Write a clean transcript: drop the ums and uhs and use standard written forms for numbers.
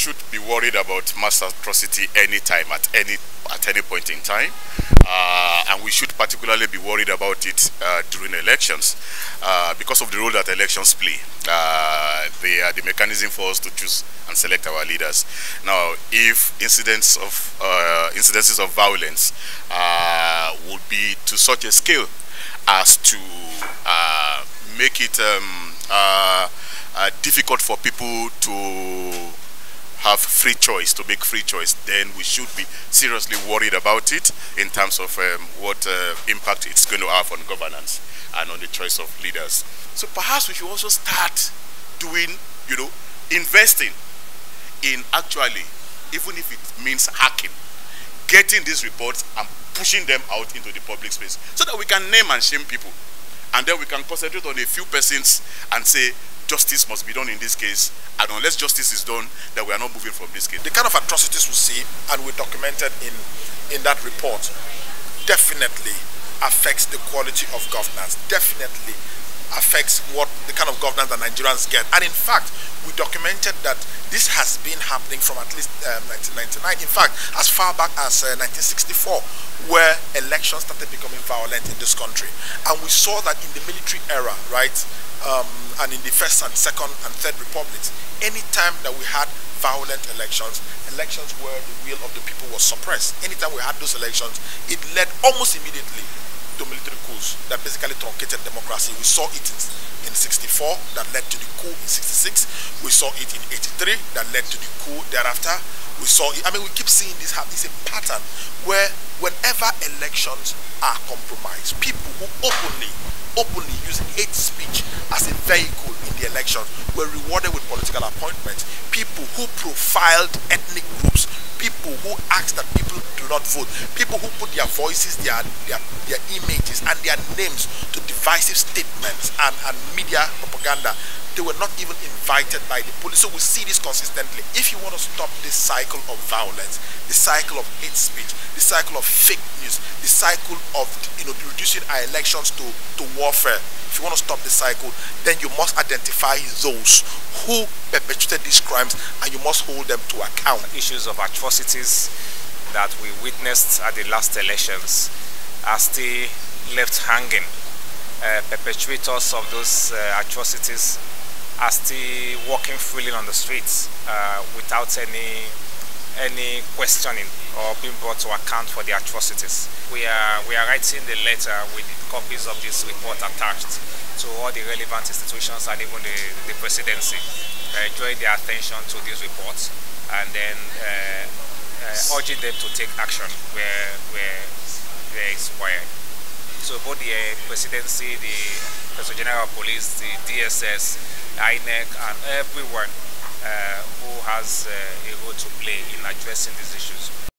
should be worried about mass atrocity anytime, at any point in time, and we should particularly be worried about it during elections because of the role that elections play. They are the mechanism for us to choose and select our leaders. Now, if incidences of violence would be to such a scale as to make it difficult for people to have free choice, to make free choice, then we should be seriously worried about it in terms of what impact it's going to have on governance and on the choice of leaders. So perhaps we should also start doing, investing in actually, even if it means hacking, getting these reports and pushing them out into the public space so that we can name and shame people. And then we can concentrate on a few persons and say, justice must be done in this case, and unless justice is done, then we are not moving from this case. The kind of atrocities we see, and we documented in that report, definitely affects the quality of governance, definitely affects the kind of governance that Nigerians get. And in fact, we documented that this has been happening from at least 1999. In fact, as far back as 1964, where elections started becoming violent in this country. And we saw that in the military era, right, and in the first and second and third republics, anytime that we had violent elections where the will of the people was suppressed, anytime we had those elections, it led almost immediately to military coups that basically truncated democracy. We saw it in 64 that led to the coup in 66. We saw it in 83 that led to the coup thereafter. We saw it, we keep seeing this happen. It's a pattern where whenever elections are compromised, people who openly using hate speech as a vehicle in the elections were rewarded with political appointments. People who profiled ethnic groups, people who asked that people do not vote, people who put their voices, their images and their names to divisive statements and media propaganda, they were not even invited by the police. So we see this consistently. If you want to stop this cycle of violence, the cycle of hate speech, the cycle of fake news, the cycle of reducing our elections to warfare, if you want to stop the cycle, then you must identify those who perpetrated these crimes and you must hold them to account. Issues of atrocities that we witnessed at the last elections are still left hanging. Perpetrators of those atrocities are still walking freely on the streets without any questioning or being brought to account for the atrocities. We are writing the letter with copies of this report attached to all the relevant institutions and even the presidency, drawing their attention to these reports and then urging them to take action where it's required. So both the presidency, the Inspector General of Police, the DSS, INEC, and everyone who has a role to play in addressing these issues.